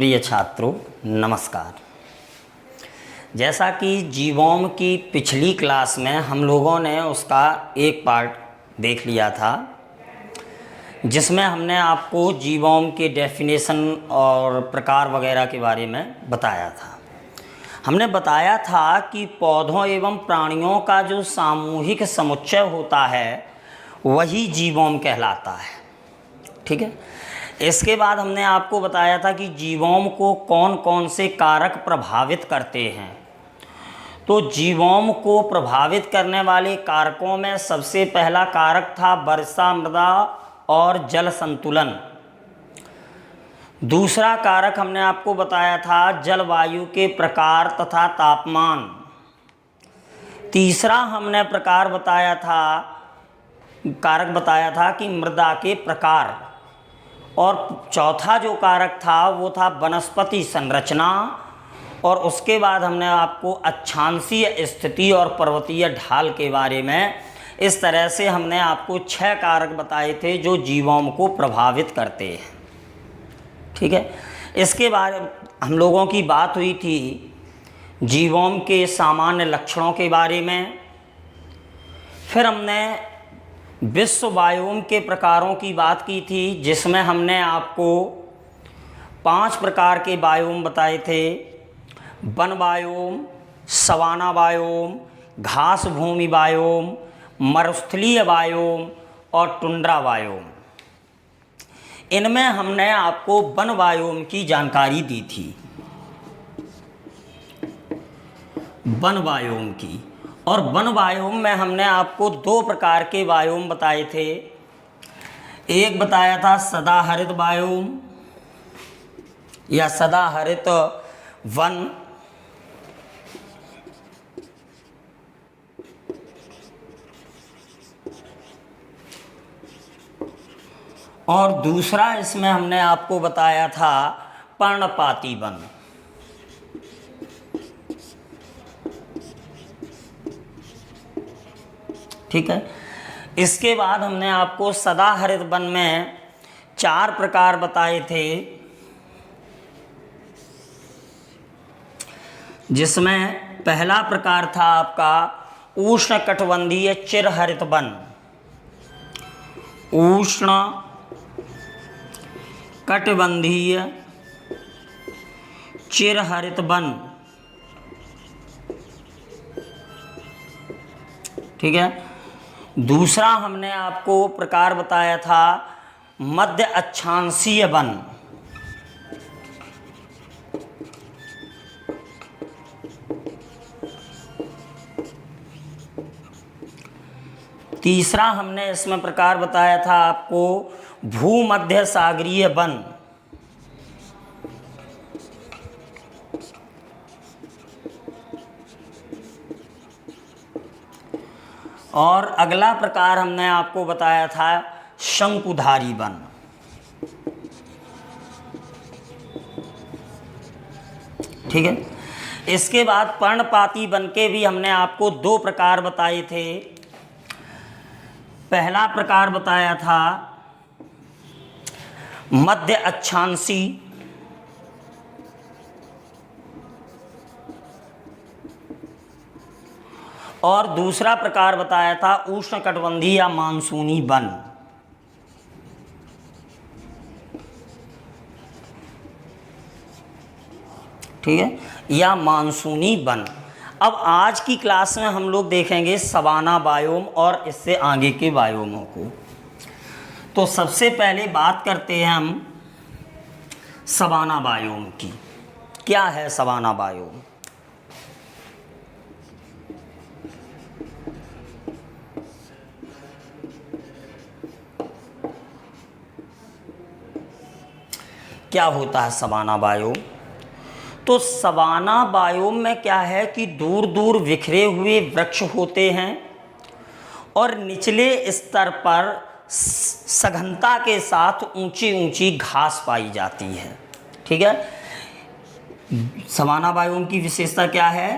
प्रिय छात्रों नमस्कार। जैसा कि जीवोम की पिछली क्लास में हम लोगों ने उसका एक पार्ट देख लिया था, जिसमें हमने आपको जीवोम के डेफिनेशन और प्रकार वगैरह के बारे में बताया था। हमने बताया था कि पौधों एवं प्राणियों का जो सामूहिक समुच्चय होता है वही जीवोम कहलाता है। ठीक है। इसके बाद हमने आपको बताया था कि जीवोम को कौन कौन से कारक प्रभावित करते हैं। तो जीवोम को प्रभावित करने वाले कारकों में सबसे पहला कारक था वर्षा, मृदा और जल संतुलन। दूसरा कारक हमने आपको बताया था जलवायु के प्रकार तथा तापमान। तीसरा हमने कारक बताया था कि मृदा के प्रकार। और चौथा जो कारक था वो था वनस्पति संरचना। और उसके बाद हमने आपको अक्षांशीय स्थिति और पर्वतीय ढाल के बारे में, इस तरह से हमने आपको 6 कारक बताए थे जो जीवोम को प्रभावित करते हैं। ठीक है। इसके बाद हम लोगों की बात हुई थी जीवोम के सामान्य लक्षणों के बारे में। फिर हमने विश्व बायोम के प्रकारों की बात की थी, जिसमें हमने आपको 5 प्रकार के बायोम बताए थे: वन बायोम, सवाना बायोम, घास भूमि बायोम, मरुस्थलीय बायोम और टुंड्रा बायोम। इनमें हमने आपको वन बायोम की जानकारी दी थी। वन बायोम की, और वन बायोम में हमने आपको 2 प्रकार के बायोम बताए थे। एक बताया था सदाहरित बायोम या सदाहरित वन, और दूसरा इसमें हमने आपको बताया था पर्णपाती वन। ठीक है। इसके बाद हमने आपको सदाहरित वन में 4 प्रकार बताए थे, जिसमें पहला प्रकार था आपका उष्णकटिबंधीय चिरहरित वन। उष्ण कटिबंधीय चिरहरित वन। ठीक है। दूसरा हमने आपको प्रकार बताया था मध्य अक्षांशीय वन। तीसरा हमने इसमें प्रकार बताया था आपको भूमध्य सागरीय वन। और अगला प्रकार हमने आपको बताया था शंकुधारी वन। ठीक है। इसके बाद पर्णपाती वन के भी हमने आपको 2 प्रकार बताए थे। पहला प्रकार बताया था मध्य अक्षांशी, और दूसरा प्रकार बताया था उष्णकटिबंधीय या मानसूनी वन। ठीक है, या मानसूनी वन। अब आज की क्लास में हम लोग देखेंगे सवाना बायोम और इससे आगे के बायोमों को। तो सबसे पहले बात करते हैं हम सवाना बायोम की। क्या है सवाना बायोम? क्या होता है सवाना बायोम? तो सवाना बायोम में क्या है कि दूर दूर बिखरे हुए वृक्ष होते हैं और निचले स्तर पर सघनता के साथ ऊंची ऊंची घास पाई जाती है। ठीक है। सवाना बायोम की विशेषता क्या है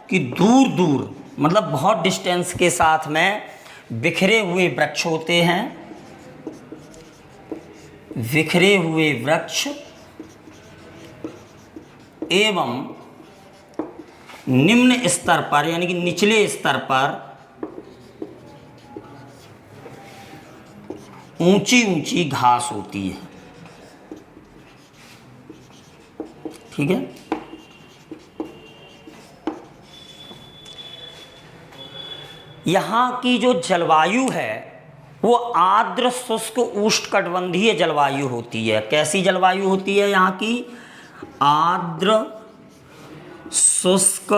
कि दूर दूर मतलब बहुत डिस्टेंस के साथ में बिखरे हुए वृक्ष होते हैं। बिखरे हुए वृक्ष एवं निम्न स्तर पर यानी कि निचले स्तर पर ऊंची ऊंची घास होती है। ठीक है। यहाँ की जो जलवायु है वो आर्द्र शुष्क उष्णकटिबंधीय जलवायु होती है। कैसी जलवायु होती है यहाँ की? आर्द्र शुष्क,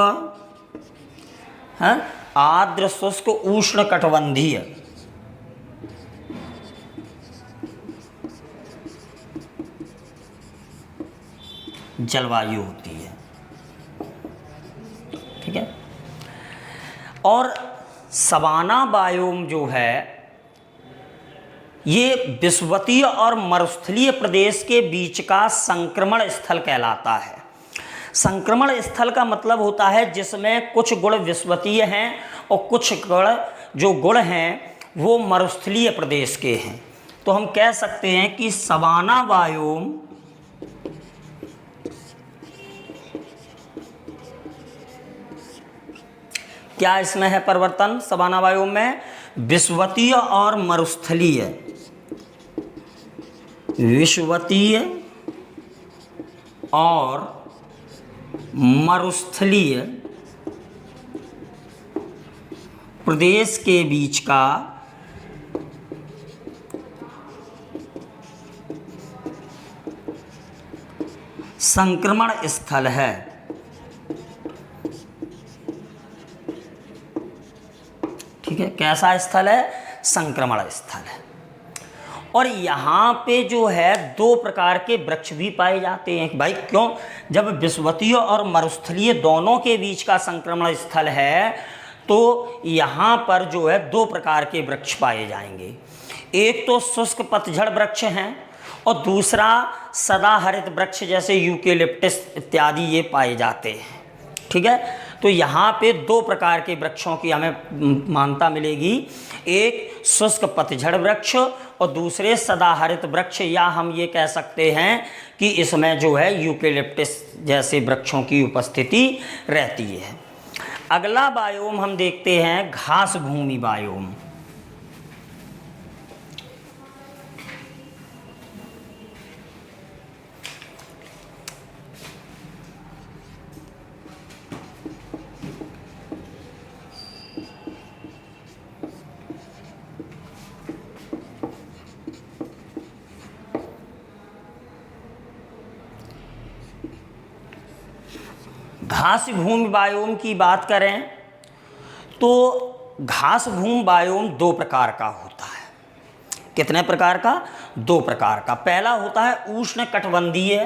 है, आर्द्र शुष्क उष्णकटिबंधीय जलवायु होती है। ठीक है। और सवाना बायोम जो है ये विषुवतीय और मरुस्थलीय प्रदेश के बीच का संक्रमण स्थल कहलाता है। संक्रमण स्थल का मतलब होता है जिसमें कुछ गुण विषुवतीय हैं और कुछ गुण हैं वो मरुस्थलीय प्रदेश के हैं। तो हम कह सकते हैं कि सवाना बायोम क्या इसमें है परिवर्तन? सवाना बायोम में विषुवतीय और मरुस्थलीय, विषुवतीय और मरुस्थलीय प्रदेश के बीच का संक्रमण स्थल है। ठीक है। कैसा स्थल है? संक्रमण स्थल है। और यहाँ पे जो है दो प्रकार के वृक्ष भी पाए जाते हैं। भाई क्यों? जब विषुवतीय और मरुस्थलीय दोनों के बीच का संक्रमण स्थल है तो यहाँ पर जो है दो प्रकार के वृक्ष पाए जाएंगे। एक तो शुष्क पतझड़ वृक्ष हैं और दूसरा सदाहरित वृक्ष जैसे यूकेलिप्टस इत्यादि ये पाए जाते हैं। ठीक है। तो यहाँ पे दो प्रकार के वृक्षों की हमें मान्यता मिलेगी, एक शुष्क पतझड़ वृक्ष और दूसरे सदाहरित वृक्ष, या हम ये कह सकते हैं कि इसमें जो है यूकेलिप्टस जैसे वृक्षों की उपस्थिति रहती है। अगला बायोम हम देखते हैं घास भूमि बायोम। घास भूमि बायोम की बात करें तो घास भूमि बायोम दो प्रकार का होता है। कितने प्रकार का? दो प्रकार का। पहला होता है उष्णकटिबंधीय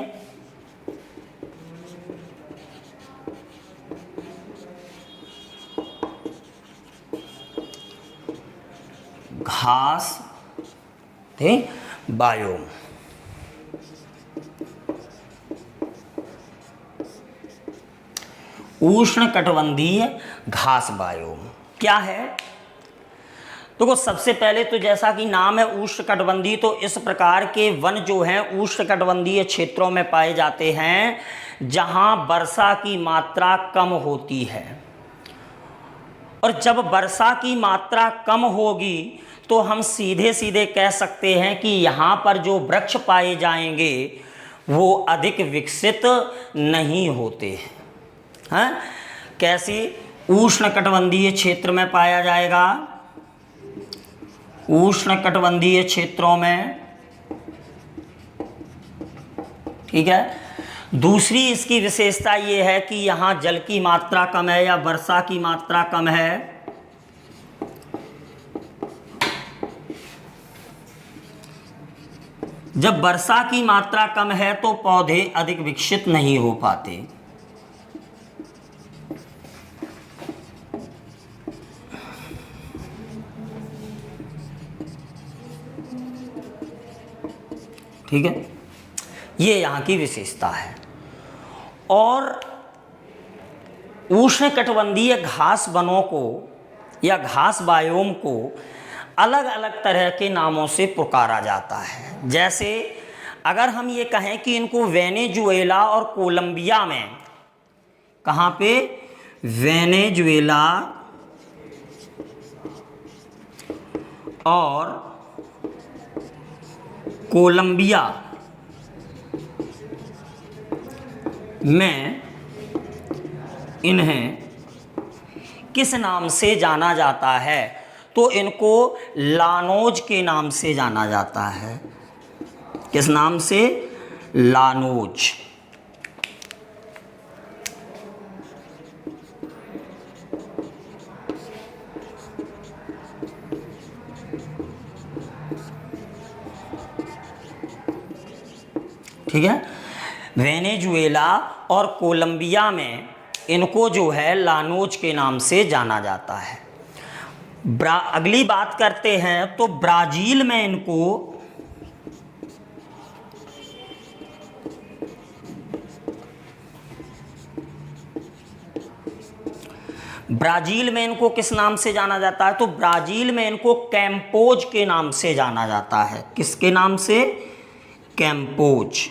घास बायोम। उष्णकटिबंधीय घास बायोम क्या है? तो सबसे पहले तो जैसा कि नाम है उष्णकटिबंधीय, तो इस प्रकार के वन जो हैं उष्णकटिबंधीय क्षेत्रों में पाए जाते हैं जहां वर्षा की मात्रा कम होती है। और जब वर्षा की मात्रा कम होगी तो हम सीधे सीधे कह सकते हैं कि यहाँ पर जो वृक्ष पाए जाएंगे वो अधिक विकसित नहीं होते हैं। हाँ? कैसी? उष्णकटिबंधीय क्षेत्र में पाया जाएगा, उष्णकटिबंधीय क्षेत्रों में। ठीक है। दूसरी इसकी विशेषता ये है कि यहाँ जल की मात्रा कम है या वर्षा की मात्रा कम है। जब वर्षा की मात्रा कम है तो पौधे अधिक विकसित नहीं हो पाते। ठीक है। ये यहाँ की विशेषता है। और उष्णकटिबंधीय घास वनों को या घास बायोम को अलग अलग तरह के नामों से पुकारा जाता है। जैसे अगर हम ये कहें कि इनको वेनेजुएला और कोलंबिया में, कहाँ पे, वेनेजुएला और कोलंबिया में इन्हें किस नाम से जाना जाता है, तो इनको लानोज के नाम से जाना जाता है। किस नाम से? लानोज। ठीक है, वेनेजुएला और कोलंबिया में इनको जो है लानोज के नाम से जाना जाता है। अगली बात करते हैं तो ब्राज़ील में इनको किस नाम से जाना जाता है, तो ब्राज़ील में इनको कैम्पोज के नाम से जाना जाता है। किसके नाम से? कैम्पोज।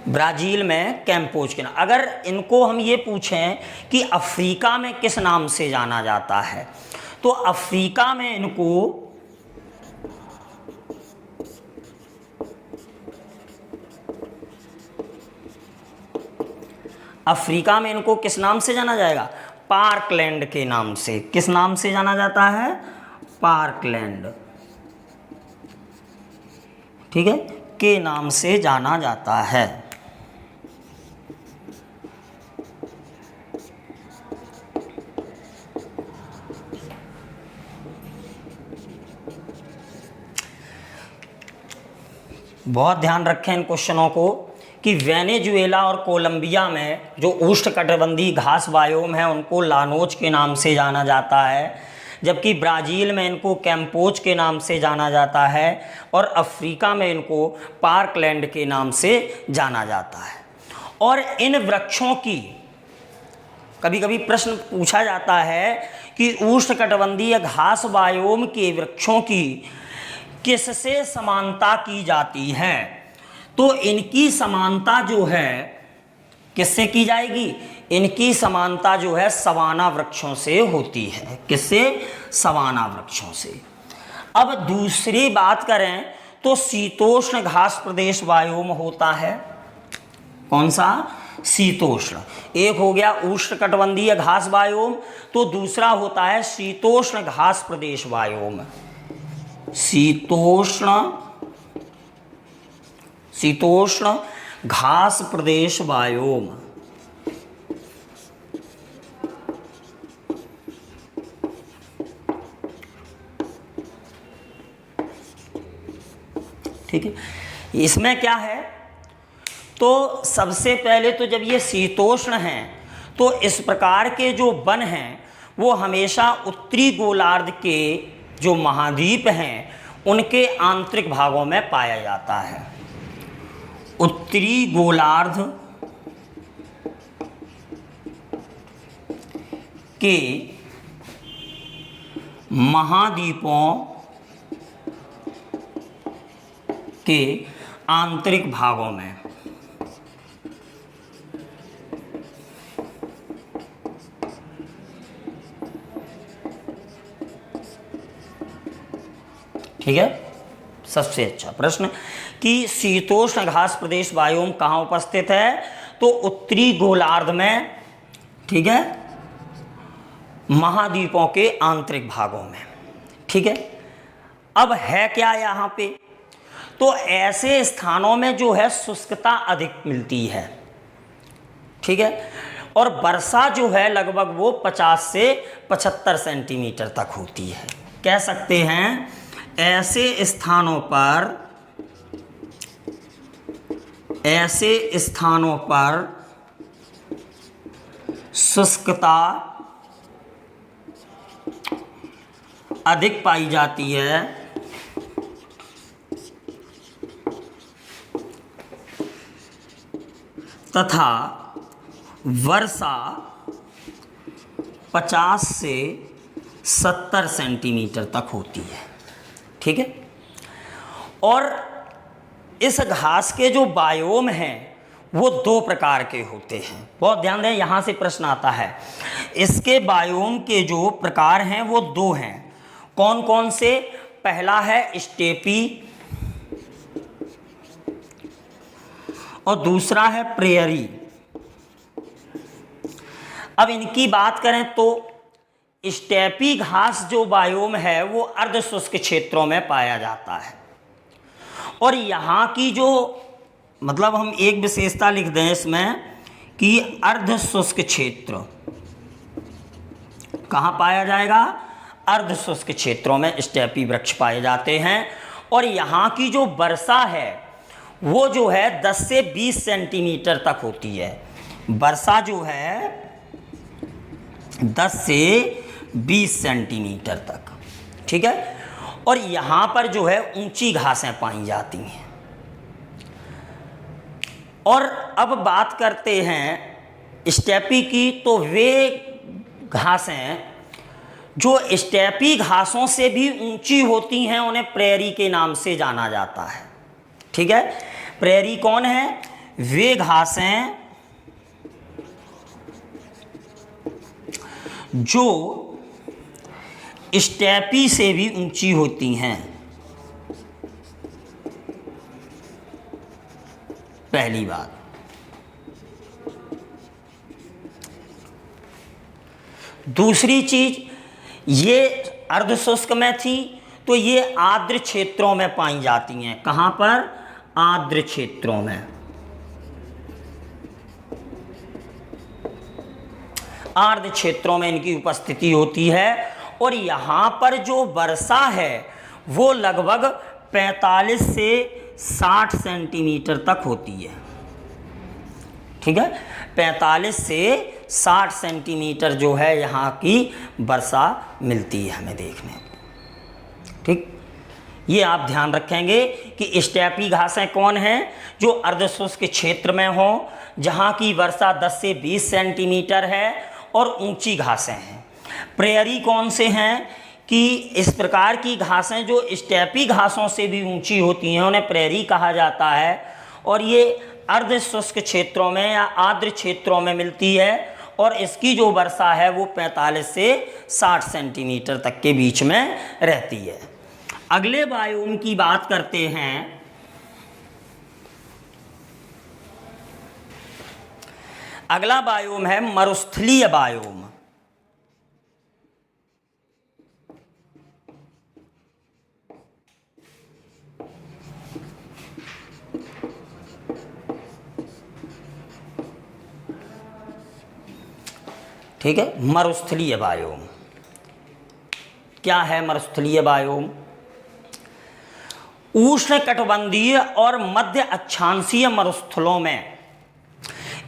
ब्राज़ील में कैम्पोज के नाम। अगर इनको हम ये पूछें कि अफ्रीका में किस नाम से जाना जाता है, तो अफ्रीका में इनको किस नाम से जाना जाएगा? पार्कलैंड के नाम से। किस नाम से जाना जाता है? पार्कलैंड। ठीक है, के नाम से जाना जाता है। बहुत ध्यान रखें इन क्वेश्चनों को कि वेनेजुएला और कोलंबिया में जो उष्णकटिबंधीय घास बायोम है उनको लानोज के नाम से जाना जाता है, जबकि ब्राज़ील में इनको कैम्पोज के नाम से जाना जाता है और अफ्रीका में इनको पार्कलैंड के नाम से जाना जाता है। और इन वृक्षों की कभी कभी प्रश्न पूछा जाता है कि उष्णकटिबंधीय घास बायोम के वृक्षों की किससे समानता की जाती है, तो इनकी समानता जो है किससे की जाएगी? इनकी समानता जो है सवाना वृक्षों से होती है। किससे? सवाना वृक्षों से। अब दूसरी बात करें तो शीतोष्ण घास प्रदेश बायोम होता है। कौन सा? शीतोष्ण। एक हो गया उष्णकटिबंधीय घास बायोम, तो दूसरा होता है शीतोष्ण घास प्रदेश बायोम। शीतोष्ण घास प्रदेश बायोम। ठीक है, इसमें क्या है, तो सबसे पहले तो जब ये शीतोष्ण हैं तो इस प्रकार के जो वन हैं वो हमेशा उत्तरी गोलार्ध के जो महाद्वीप हैं उनके आंतरिक भागों में पाया जाता है। उत्तरी गोलार्ध के महाद्वीपों के आंतरिक भागों में। ठीक है, सबसे अच्छा प्रश्न कि शीतोष्ण घास प्रदेश बायोम कहाँ उपस्थित है, तो उत्तरी गोलार्ध में। ठीक है, महाद्वीपों के आंतरिक भागों में। ठीक है, अब है क्या यहाँ पे, तो ऐसे स्थानों में जो है शुष्कता अधिक मिलती है। ठीक है, और वर्षा जो है लगभग वो 50 से 75 सेंटीमीटर तक होती है। कह सकते हैं ऐसे स्थानों पर शुष्कता अधिक पाई जाती है तथा वर्षा 50 से 70 सेंटीमीटर तक होती है। ठीक है। और इस घास के जो बायोम हैं वो 2 प्रकार के होते हैं। बहुत ध्यान दें, यहाँ से प्रश्न आता है। इसके बायोम के जो प्रकार हैं वो 2 हैं। कौन कौन से? पहला है स्टेपी और दूसरा है प्रेयरी। अब इनकी बात करें तो स्टेपी घास जो बायोम है वो अर्ध शुष्क क्षेत्रों में पाया जाता है। और यहाँ की जो मतलब हम एक विशेषता लिख दें इसमें कि अर्ध शुष्क क्षेत्र कहाँ पाया जाएगा? अर्ध शुष्क क्षेत्रों में स्टेपी वृक्ष पाए जाते हैं। और यहाँ की जो वर्षा है वो जो है 10 से 20 सेंटीमीटर तक होती है। वर्षा जो है 10 से 20 सेंटीमीटर तक। ठीक है। और यहाँ पर जो है ऊंची घासें पाई जाती हैं। और अब बात करते हैं स्टेपी की, तो वे घासें जो स्टेपी घासों से भी ऊंची होती हैं उन्हें प्रेयरी के नाम से जाना जाता है। ठीक है। प्रेयरी कौन है? वे घासें जो स्टेपी से भी ऊंची होती हैं। पहली बात। दूसरी चीज, ये अर्धशुष्क में थी तो ये आर्द्र क्षेत्रों में पाई जाती हैं। कहां पर? आर्द्र क्षेत्रों में। आर्द्र क्षेत्रों में इनकी उपस्थिति होती है। और यहाँ पर जो वर्षा है वो लगभग 45 से 60 सेंटीमीटर तक होती है। ठीक है। 45 से 60 सेंटीमीटर जो है यहाँ की वर्षा मिलती है हमें देखने। ठीक। ये आप ध्यान रखेंगे कि स्टेपी घासें कौन हैं? जो अर्धशुष्क क्षेत्र में हो, जहाँ की वर्षा 10 से 20 सेंटीमीटर है और ऊंची घासें हैं। प्रेयरी कौन से हैं? कि इस प्रकार की घासें जो स्टेपी घासों से भी ऊंची होती हैं उन्हें प्रेयरी कहा जाता है। और ये अर्ध शुष्क क्षेत्रों में या आर्द्र क्षेत्रों में मिलती है। और इसकी जो वर्षा है वो 45 से 60 सेंटीमीटर तक के बीच में रहती है। अगले बायोम की बात करते हैं। अगला बायोम है मरुस्थलीय बायोम। ठीक है। मरुस्थलीय बायोम क्या है? मरुस्थलीय बायोम उष्णकटिबंधीय और मध्य अक्षांशीय मरुस्थलों में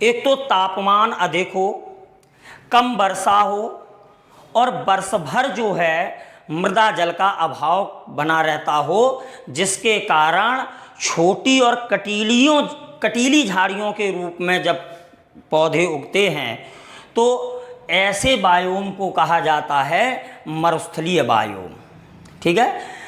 एक तो तापमान अधिक हो, कम वर्षा हो और वर्ष भर जो है मृदा जल का अभाव बना रहता हो, जिसके कारण छोटी और कटीली झाड़ियों के रूप में जब पौधे उगते हैं तो ऐसे बायोम को कहा जाता है मरुस्थलीय बायोम। ठीक है।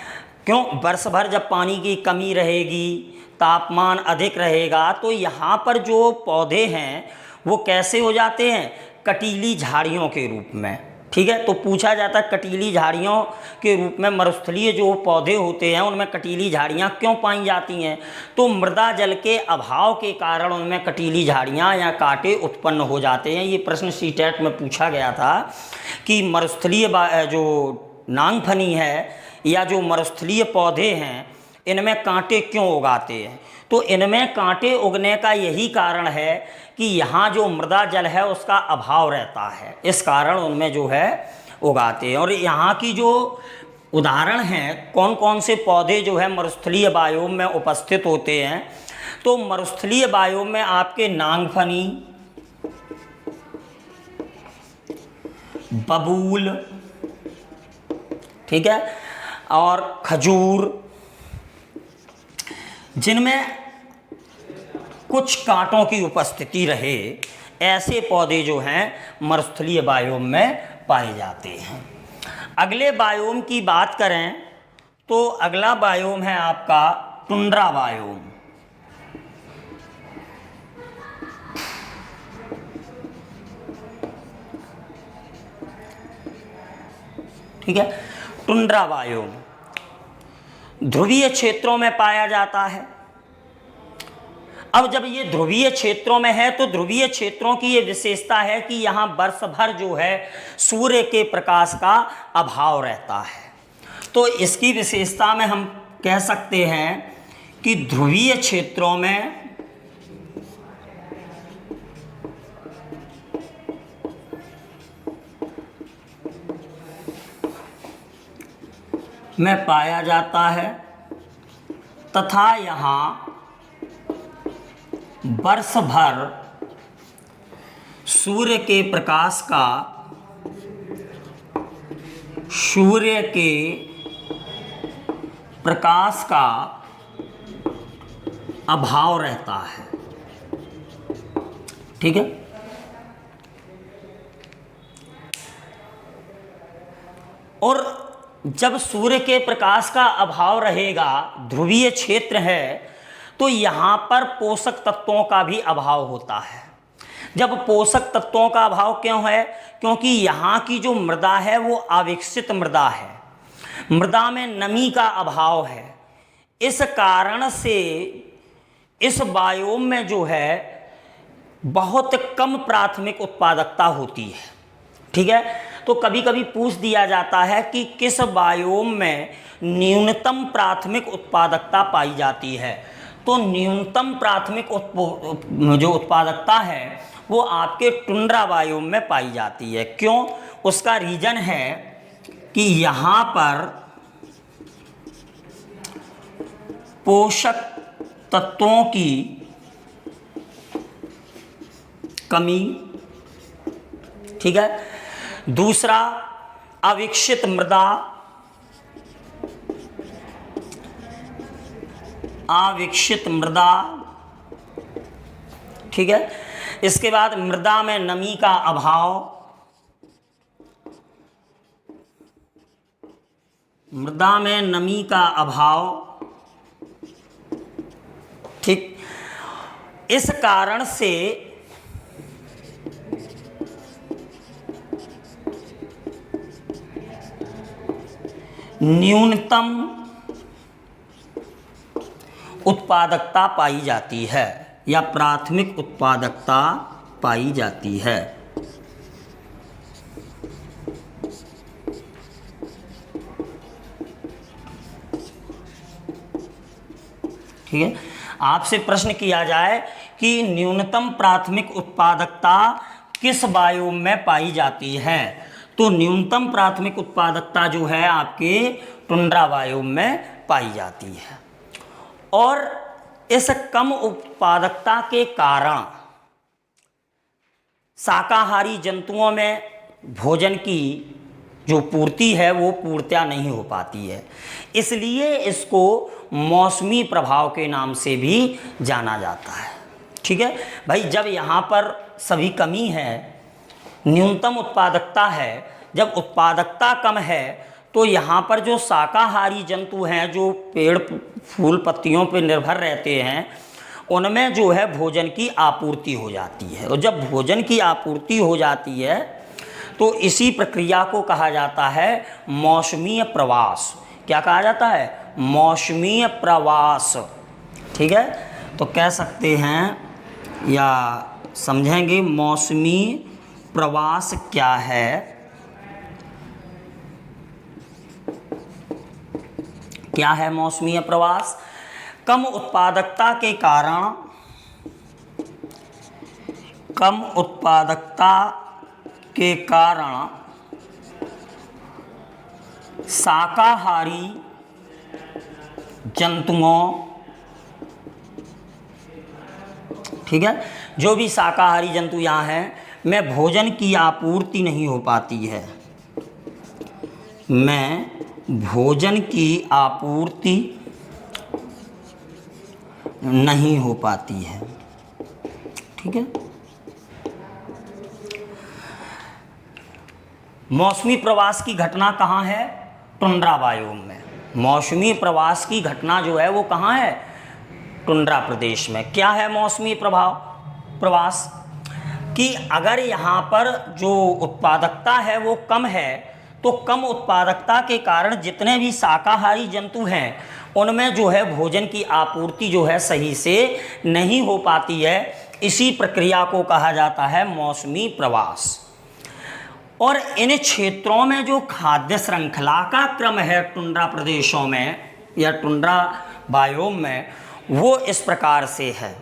क्यों? वर्ष भर जब पानी की कमी रहेगी, तापमान अधिक रहेगा, तो यहाँ पर जो पौधे हैं वो कैसे हो जाते हैं? कटीली झाड़ियों के रूप में। ठीक है। तो पूछा जाता है कटीली झाड़ियों के रूप में मरुस्थलीय जो पौधे होते हैं उनमें कटीली झाड़ियाँ क्यों पाई जाती हैं? तो मृदा जल के अभाव के कारण उनमें कटीली झाड़ियाँ या कांटे उत्पन्न हो जाते हैं। ये प्रश्न सीटेट में पूछा गया था कि मरुस्थलीय जो नांगफनी है या जो मरुस्थलीय पौधे हैं इनमें कांटे क्यों उगाते हैं? तो इनमें कांटे उगने का यही कारण है कि यहाँ जो मृदा जल है उसका अभाव रहता है, इस कारण उनमें जो है उगाते हैं। और यहाँ की जो उदाहरण हैं कौन कौन से पौधे जो है मरुस्थलीय बायोम में उपस्थित होते हैं, तो मरुस्थलीय बायोम में आपके नांगफनी, बबूल, ठीक है, और खजूर, जिनमें कुछ कांटों की उपस्थिति रहे, ऐसे पौधे जो हैं मरुस्थलीय बायोम में पाए जाते हैं। अगले बायोम की बात करें तो अगला बायोम है आपका टुंड्रा बायोम। ठीक है, टुंड्रा बायोम ध्रुवीय क्षेत्रों में पाया जाता है। अब जब ये ध्रुवीय क्षेत्रों में है तो ध्रुवीय क्षेत्रों की ये विशेषता है कि यहाँ वर्ष भर जो है सूर्य के प्रकाश का अभाव रहता है। तो इसकी विशेषता में हम कह सकते हैं कि ध्रुवीय क्षेत्रों में पाया जाता है तथा यहाँ वर्ष भर सूर्य के प्रकाश का अभाव रहता है। ठीक है, और जब सूर्य के प्रकाश का अभाव रहेगा, ध्रुवीय क्षेत्र है, तो यहाँ पर पोषक तत्वों का भी अभाव होता है। जब पोषक तत्वों का अभाव क्यों है? क्योंकि यहाँ की जो मृदा है वो अविकसित मृदा है, मृदा में नमी का अभाव है। इस कारण से इस बायोम में जो है बहुत कम प्राथमिक उत्पादकता होती है। ठीक है, तो कभी कभी पूछ दिया जाता है कि किस बायोम में न्यूनतम प्राथमिक उत्पादकता पाई जाती है। तो न्यूनतम प्राथमिक जो उत्पादकता है वो आपके टुंड्रा बायोम में पाई जाती है। क्यों? उसका रीजन है कि यहाँ पर पोषक तत्वों की कमी, ठीक है, दूसरा अविकसित मृदा, ठीक है, इसके बाद मृदा में नमी का अभाव, ठीक, इस कारण से न्यूनतम उत्पादकता पाई जाती है या प्राथमिक उत्पादकता पाई जाती है। ठीक है, आपसे प्रश्न किया जाए कि न्यूनतम प्राथमिक उत्पादकता किस बायोम में पाई जाती है, तो न्यूनतम प्राथमिक उत्पादकता जो है आपके टुंड्रा बायोम में पाई जाती है। और इस कम उत्पादकता के कारण शाकाहारी जंतुओं में भोजन की जो पूर्ति है वो पूर्तियाँ नहीं हो पाती है, इसलिए इसको मौसमी प्रभाव के नाम से भी जाना जाता है। ठीक है भाई, जब यहाँ पर सभी कमी है, न्यूनतम उत्पादकता है, जब उत्पादकता कम है तो यहाँ पर जो शाकाहारी जंतु हैं जो पेड़ फूल पत्तियों पर निर्भर रहते हैं उनमें जो है भोजन की आपूर्ति हो जाती है। और जब भोजन की आपूर्ति हो जाती है तो इसी प्रक्रिया को कहा जाता है मौसमीय प्रवास। क्या कहा जाता है? मौसमीय प्रवास। ठीक है, तो कह सकते हैं या समझेंगे मौसमी प्रवास क्या है। क्या है मौसमीय प्रवास? कम उत्पादकता के कारण शाकाहारी जंतुओं, ठीक है, जो भी शाकाहारी जंतु यहाँ हैं में भोजन की आपूर्ति नहीं हो पाती है, में भोजन की आपूर्ति नहीं हो पाती है। ठीक है। मौसमी प्रवास की घटना कहाँ है? टुंड्रा बायोम में। मौसमी प्रवास की घटना जो है वो कहाँ है? टुंड्रा प्रदेश में। क्या है मौसमी प्रवास? कि अगर यहाँ पर जो उत्पादकता है वो कम है, तो कम उत्पादकता के कारण जितने भी शाकाहारी जंतु हैं उनमें जो है भोजन की आपूर्ति जो है सही से नहीं हो पाती है। इसी प्रक्रिया को कहा जाता है मौसमी प्रवास। और इन क्षेत्रों में जो खाद्य श्रृंखला का क्रम है टुंड्रा प्रदेशों में या टुंड्रा बायोम में, वो इस प्रकार से है।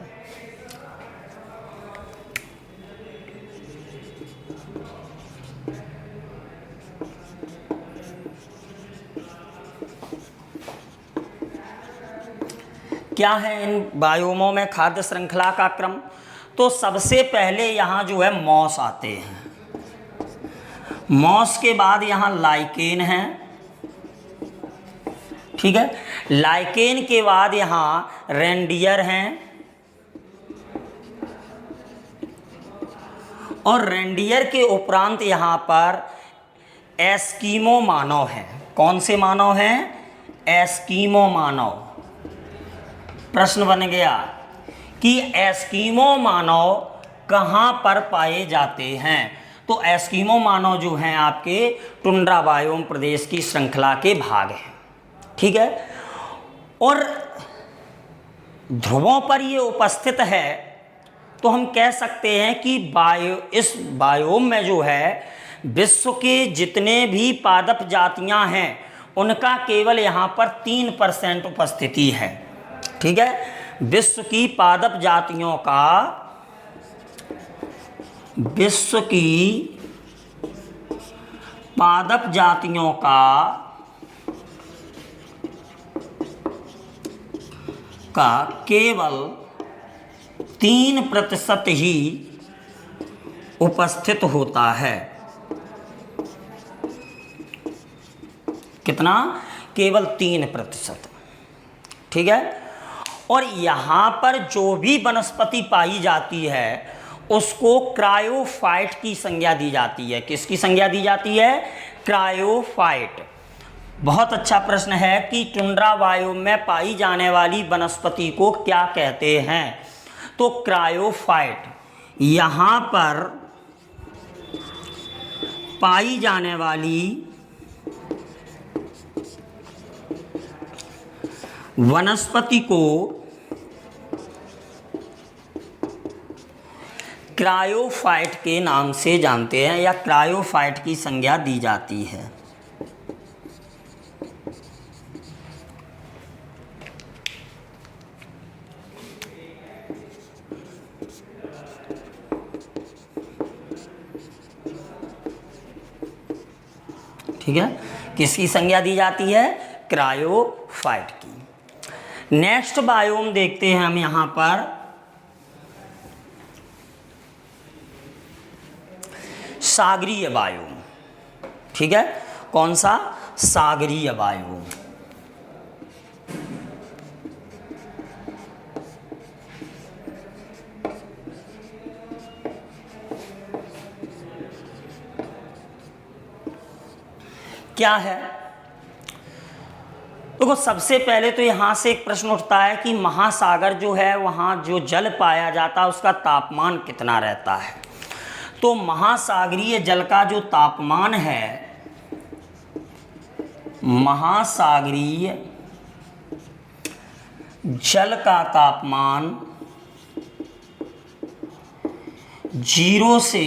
क्या है इन बायोमों में खाद्य श्रृंखला का क्रम? तो सबसे पहले यहाँ जो है मॉस आते हैं। मॉस के बाद यहाँ लाइकेन है, ठीक है। लाइकेन के बाद यहाँ रेंडियर हैं, और रेंडियर के उपरांत यहाँ पर एस्कीमो मानव हैं। कौन से मानव हैं? एस्कीमो मानव। प्रश्न बन गया कि एस्कीमो मानव कहाँ पर पाए जाते हैं? तो एस्कीमो मानव जो हैं आपके टुंड्रा बायोम प्रदेश की श्रृंखला के भाग हैं, ठीक है। और ध्रुवों पर ये उपस्थित है, तो हम कह सकते हैं कि इस बायोम में जो है विश्व के जितने भी पादप जातियां हैं उनका केवल यहाँ पर 3% उपस्थिति है, ठीक है। विश्व की पादप जातियों का केवल 3% ही उपस्थित होता है। कितना? केवल 3%, ठीक है। और यहाँ पर जो भी वनस्पति पाई जाती है उसको क्रायोफाइट की संज्ञा दी जाती है। किसकी संज्ञा दी जाती है? क्रायोफाइट। बहुत अच्छा प्रश्न है कि टुंड्रा बायोम में पाई जाने वाली वनस्पति को क्या कहते हैं? तो क्रायोफाइट। यहाँ पर पाई जाने वाली वनस्पति को क्रायोफाइट के नाम से जानते हैं या क्रायोफाइट की संज्ञा दी जाती है। ठीक है, किसकी संज्ञा दी जाती है? क्रायोफाइट की। नेक्स्ट बायोम देखते हैं हम यहां पर सागरीय बायोम। ठीक है, कौन सा? सागरीय बायोम। क्या है? देखो, सबसे पहले तो यहां से एक प्रश्न उठता है कि महासागर जो है वहां जो जल पाया जाता है उसका तापमान कितना रहता है। तो महासागरीय जल का जो तापमान है, महासागरीय जल का तापमान 0 से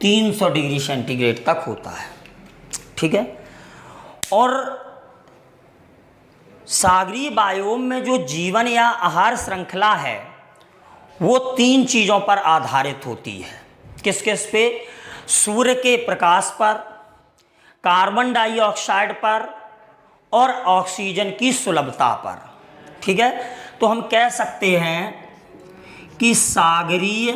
300 डिग्री सेंटीग्रेड तक होता है। ठीक है, और सागरीय बायोम में जो जीवन या आहार श्रृंखला है वो 3 चीज़ों पर आधारित होती है। किस किस पे? सूर्य के प्रकाश पर, कार्बन डाइऑक्साइड पर और ऑक्सीजन की सुलभता पर। ठीक है, तो हम कह सकते हैं कि सागरीय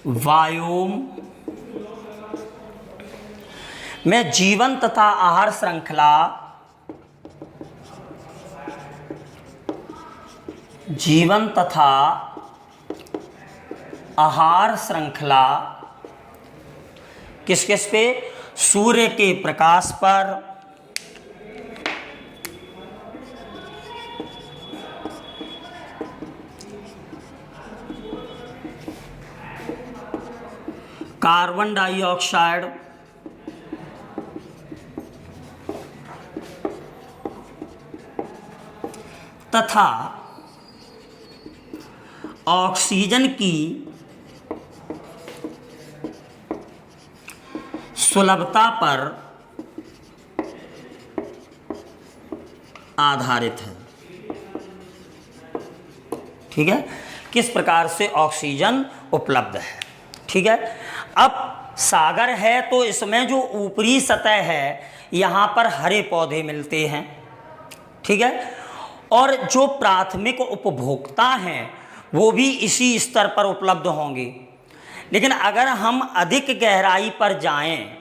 बायोम में जीवन तथा आहार श्रृंखला जीवन तथा आहार श्रृंखला किस किस पे? सूर्य के प्रकाश पर, कार्बन डाइऑक्साइड तथा ऑक्सीजन की सुलभता पर आधारित है। ठीक है, किस प्रकार से ऑक्सीजन उपलब्ध है। ठीक है, अब सागर है तो इसमें जो ऊपरी सतह है यहाँ पर हरे पौधे मिलते हैं। ठीक है, और जो प्राथमिक उपभोक्ता हैं वो भी इसी स्तर पर उपलब्ध होंगे। लेकिन अगर हम अधिक गहराई पर जाएं,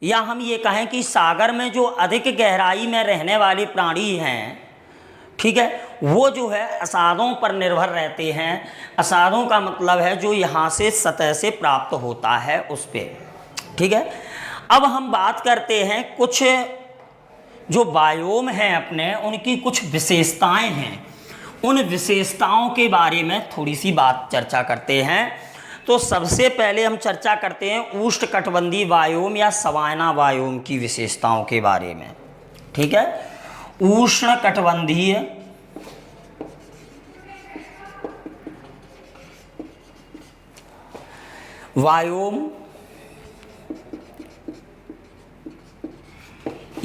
या हम ये कहें कि सागर में जो अधिक गहराई में रहने वाले प्राणी हैं, ठीक है, वो जो है असादों पर निर्भर रहते हैं। असादों का मतलब है जो यहाँ से सतह से प्राप्त होता है उस पर। ठीक है, अब हम बात करते हैं कुछ जो बायोम हैं अपने, उनकी कुछ विशेषताएं हैं। उन विशेषताओं के बारे में थोड़ी सी बात चर्चा करते हैं। तो सबसे पहले हम चर्चा करते हैं उष्णकटिबंधीय बायोम या सवाना बायोम की विशेषताओं के बारे में। ठीक है, उष्णकटिबंधीय बायोम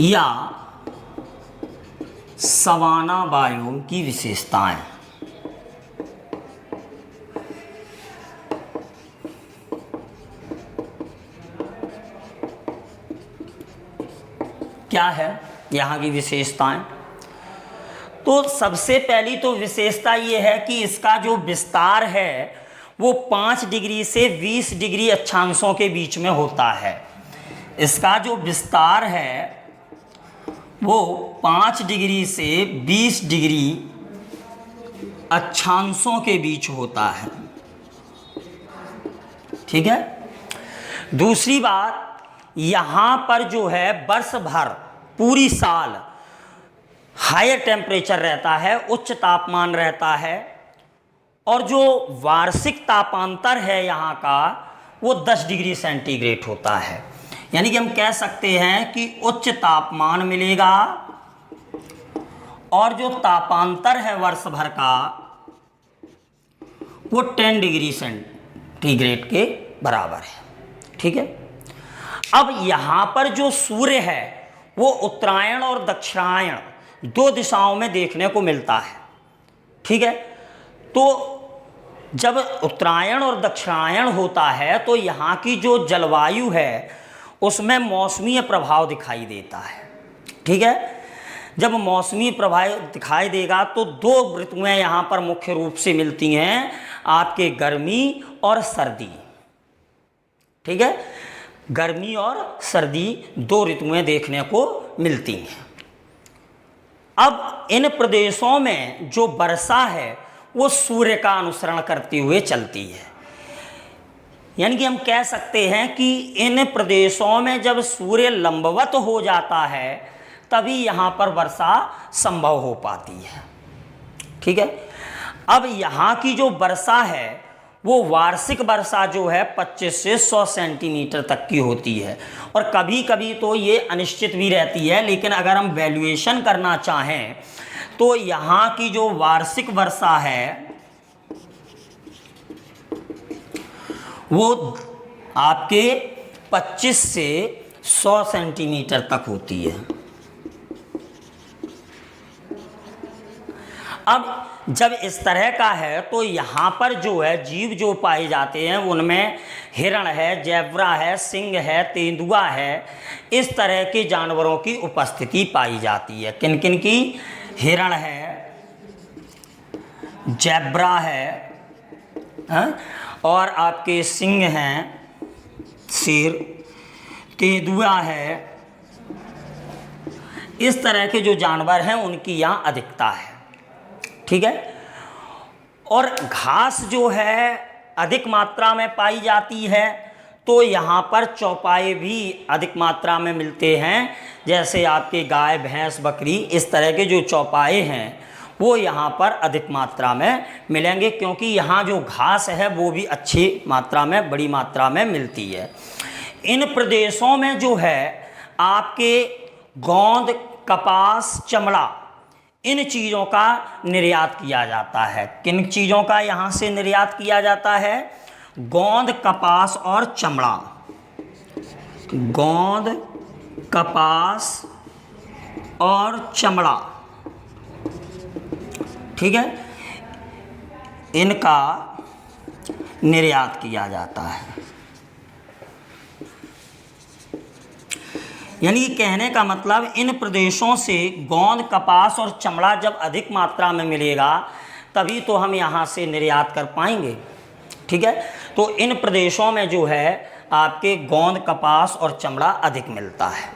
या सवाना बायोम की विशेषताएं। क्या है यहाँ की विशेषताएं? तो सबसे पहली तो विशेषता ये है कि इसका जो विस्तार है वो 5 डिग्री से 20 डिग्री अक्षांशों के बीच में होता है। इसका जो विस्तार है वो 5 डिग्री से 20 डिग्री अक्षांशों के बीच होता है। ठीक है, दूसरी बात, यहाँ पर जो है वर्ष भर पूरी साल हायर टेम्परेचर रहता है, उच्च तापमान रहता है, और जो वार्षिक तापांतर है यहाँ का वो 10 डिग्री सेंटीग्रेड होता है। यानी कि हम कह सकते हैं कि उच्च तापमान मिलेगा और जो तापांतर है वर्ष भर का वो 10 डिग्री सेंटीग्रेड के बराबर है। ठीक है, अब यहाँ पर जो सूर्य है वो उत्तरायण और दक्षिणायन 2 दिशाओं में देखने को मिलता है। ठीक है, तो जब उत्तरायण और दक्षिणायन होता है तो यहाँ की जो जलवायु है उसमें मौसमी प्रभाव दिखाई देता है। ठीक है, जब मौसमी प्रभाव दिखाई देगा तो 2 ऋतुएं यहाँ पर मुख्य रूप से मिलती हैं, आपके गर्मी और सर्दी। ठीक है, गर्मी और सर्दी 2 ऋतुएं देखने को मिलती हैं। अब इन प्रदेशों में जो वर्षा है वो सूर्य का अनुसरण करते हुए चलती है। यानी कि हम कह सकते हैं कि इन प्रदेशों में जब सूर्य लंबवत हो जाता है तभी यहाँ पर वर्षा संभव हो पाती है। ठीक है, अब यहाँ की जो वर्षा है वो वार्षिक वर्षा जो है 25 से 100 सेंटीमीटर तक की होती है, और कभी कभी तो ये अनिश्चित भी रहती है। लेकिन अगर हम वैल्यूएशन करना चाहें तो यहाँ की जो वार्षिक वर्षा है वो आपके 25 से 100 सेंटीमीटर तक होती है। अब जब इस तरह का है तो यहाँ पर जो है जीव जो पाए जाते हैं उनमें हिरण है, जेब्रा है, सिंह है, तेंदुआ है, इस तरह के जानवरों की उपस्थिति पाई जाती है। किन किन की? हिरण है, जेब्रा है, और आपके सिंह हैं, शेर, तेंदुआ है, इस तरह के जो जानवर हैं उनकी यहाँ अधिकता है। ठीक है, और घास जो है अधिक मात्रा में पाई जाती है, तो यहाँ पर चौपाए भी अधिक मात्रा में मिलते हैं। जैसे आपके गाय, भैंस, बकरी, इस तरह के जो चौपाए हैं वो यहाँ पर अधिक मात्रा में मिलेंगे, क्योंकि यहाँ जो घास है वो भी अच्छी मात्रा में, बड़ी मात्रा में मिलती है। इन प्रदेशों में जो है आपके गोंद, कपास, चमड़ा, इन चीज़ों का निर्यात किया जाता है। किन चीज़ों का यहाँ से निर्यात किया जाता है? गोंद, कपास और चमड़ा। गोंद, कपास और चमड़ा, ठीक है, इनका निर्यात किया जाता है। यानी कहने का मतलब इन प्रदेशों से गोंद, कपास और चमड़ा जब अधिक मात्रा में मिलेगा तभी तो हम यहाँ से निर्यात कर पाएंगे, ठीक है। तो इन प्रदेशों में जो है आपके गोंद, कपास और चमड़ा अधिक मिलता है।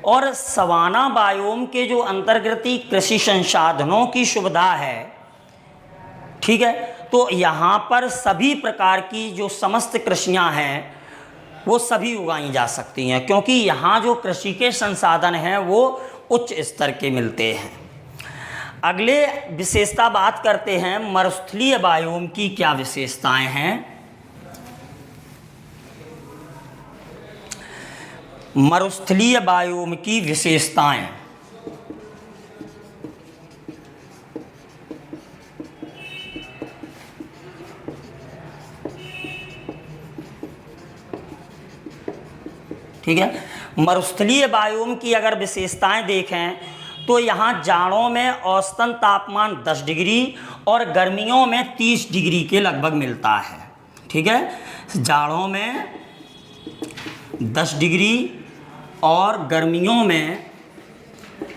और सवाना बायोम के जो अंतर्गत कृषि संसाधनों की सुविधा है, ठीक है, तो यहाँ पर सभी प्रकार की जो समस्त कृषियाँ हैं वो सभी उगाई जा सकती हैं, क्योंकि यहाँ जो कृषि के संसाधन हैं वो उच्च स्तर के मिलते हैं। अगले विशेषता बात करते हैं मरुस्थलीय बायोम की क्या विशेषताएं हैं। मरुस्थलीय बायोम की विशेषताएं, ठीक है। मरुस्थलीय बायोम की अगर विशेषताएं देखें तो यहाँ जाड़ों में औसतन तापमान 10 डिग्री और गर्मियों में 30 डिग्री के लगभग मिलता है, ठीक है। जाड़ों में 10 डिग्री और गर्मियों में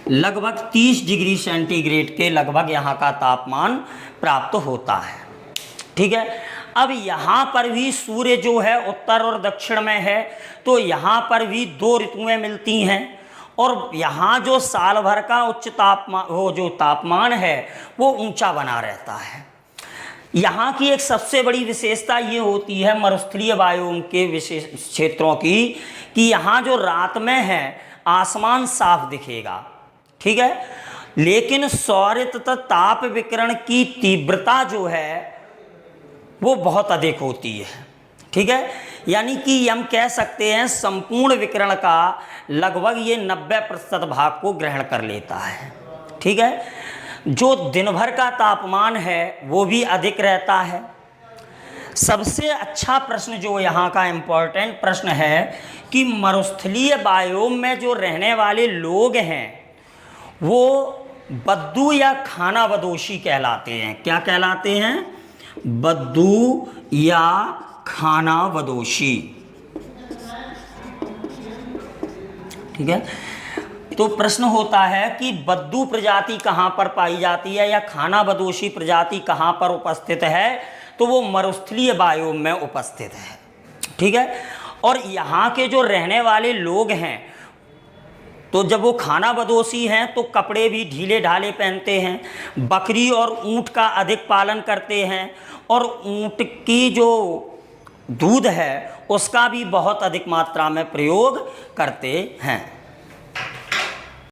लगभग 30 डिग्री सेंटीग्रेड के लगभग यहाँ का तापमान प्राप्त होता है, ठीक है। अब यहाँ पर भी सूर्य जो है उत्तर और दक्षिण में है, तो यहाँ पर भी 2 ऋतुएं मिलती हैं। और यहाँ जो साल भर का उच्च तापमान, वो जो तापमान है वो ऊंचा बना रहता है। यहाँ की एक सबसे बड़ी विशेषता ये होती है मरुस्थलीय बायोम के विशेष क्षेत्रों की, कि यहाँ जो रात में है आसमान साफ दिखेगा, ठीक है, लेकिन सौर तथा ताप विकिरण की तीव्रता जो है वो बहुत अधिक होती है, ठीक है। यानी कि हम कह सकते हैं संपूर्ण विकिरण का लगभग ये 90% भाग को ग्रहण कर लेता है, ठीक है। जो दिन भर का तापमान है वो भी अधिक रहता है। सबसे अच्छा प्रश्न जो यहाँ का इम्पोर्टेंट प्रश्न है कि मरुस्थलीय बायोम में जो रहने वाले लोग हैं वो बद्दू या खानाबदोशी कहलाते हैं। क्या कहलाते हैं? बद्दू या खानाबदोशी, ठीक है। तो प्रश्न होता है कि बद्दू प्रजाति कहाँ पर पाई जाती है या खानाबदोशी प्रजाति कहाँ पर उपस्थित है, तो वो मरुस्थलीय बायोम में उपस्थित है, ठीक है। और यहाँ के जो रहने वाले लोग हैं तो जब वो खानाबदोशी हैं तो कपड़े भी ढीले ढाले पहनते हैं, बकरी और ऊँट का अधिक पालन करते हैं और ऊँट की जो दूध है उसका भी बहुत अधिक मात्रा में प्रयोग करते हैं।